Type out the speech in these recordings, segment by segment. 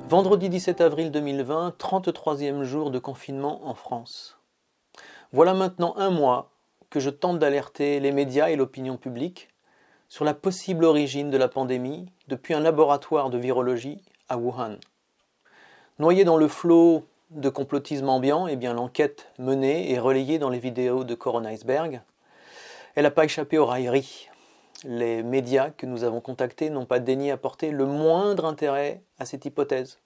Vendredi 17 avril 2020, 33e jour de confinement en France. Voilà maintenant un mois que je tente d'alerter les médias et l'opinion publique sur la possible origine de la pandémie depuis un laboratoire de virologie à Wuhan. Noyé dans le flot de complotisme ambiant, l'enquête menée et relayée dans les vidéos de Corona Iceberg, elle n'a pas échappé aux railleries. Les médias que nous avons contactés n'ont pas daigné apporter le moindre intérêt à cette hypothèse.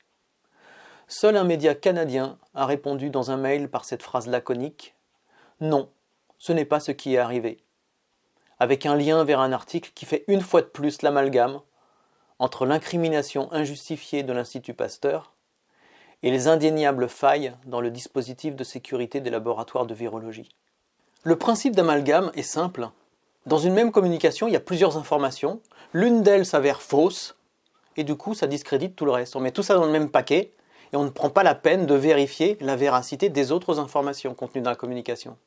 Seul un média canadien a répondu dans un mail par cette phrase laconique « Non, ce n'est pas ce qui est arrivé », avec un lien vers un article qui fait une fois de plus l'amalgame entre l'incrimination injustifiée de l'Institut Pasteur et les indéniables failles dans le dispositif de sécurité des laboratoires de virologie. Le principe d'amalgame est simple. Dans une même communication, il y a plusieurs informations, l'une d'elles s'avère fausse, et du coup ça discrédite tout le reste. On met tout ça dans le même paquet, et on ne prend pas la peine de vérifier la véracité des autres informations contenues dans la communication.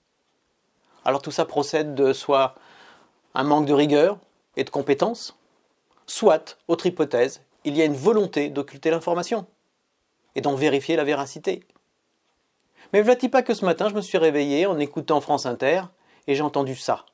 Alors tout ça procède de soit un manque de rigueur et de compétence, soit, autre hypothèse, il y a une volonté d'occulter l'information, et d'en vérifier la véracité. Mais voilà-t-il pas que ce matin, je me suis réveillé en écoutant France Inter, et j'ai entendu ça.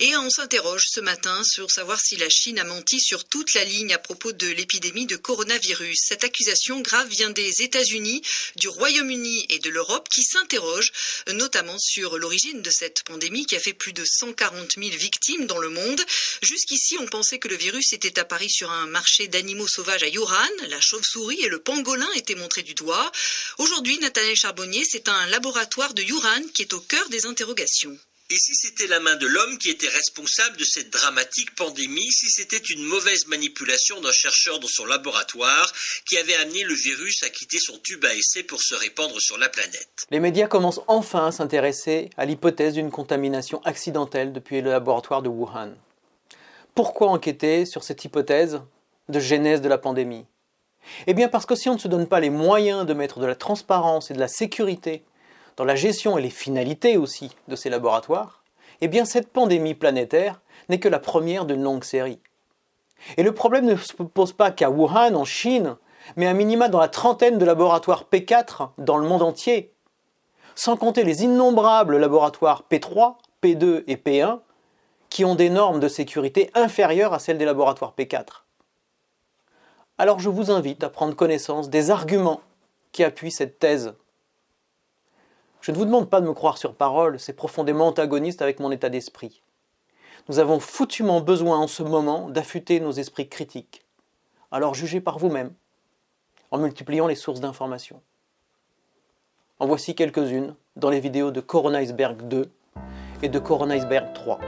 Et on s'interroge ce matin sur savoir si la Chine a menti sur toute la ligne à propos de l'épidémie de coronavirus. Cette accusation grave vient des États-Unis, du Royaume-Uni et de l'Europe qui s'interrogent notamment sur l'origine de cette pandémie qui a fait plus de 140 000 victimes dans le monde. Jusqu'ici, on pensait que le virus était apparu sur un marché d'animaux sauvages à Wuhan. La chauve-souris et le pangolin étaient montrés du doigt. Aujourd'hui, Nathanaël Charbonnier, c'est un laboratoire de Wuhan qui est au cœur des interrogations. Et si c'était la main de l'homme qui était responsable de cette dramatique pandémie, si c'était une mauvaise manipulation d'un chercheur dans son laboratoire qui avait amené le virus à quitter son tube à essai pour se répandre sur la planète? Les médias commencent enfin à s'intéresser à l'hypothèse d'une contamination accidentelle depuis le laboratoire de Wuhan. Pourquoi enquêter sur cette hypothèse de genèse de la pandémie? Eh bien parce que si on ne se donne pas les moyens de mettre de la transparence et de la sécurité dans la gestion et les finalités aussi de ces laboratoires, eh bien cette pandémie planétaire n'est que la première d'une longue série. Et le problème ne se pose pas qu'à Wuhan, en Chine, mais à minima dans la trentaine de laboratoires P4 dans le monde entier, sans compter les innombrables laboratoires P3, P2 et P1 qui ont des normes de sécurité inférieures à celles des laboratoires P4. Alors je vous invite à prendre connaissance des arguments qui appuient cette thèse. Je ne vous demande pas de me croire sur parole, c'est profondément antagoniste avec mon état d'esprit. Nous avons foutument besoin en ce moment d'affûter nos esprits critiques. Alors jugez par vous-même, en multipliant les sources d'informations. En voici quelques-unes dans les vidéos de Corona Iceberg 2 et de Corona Iceberg 3.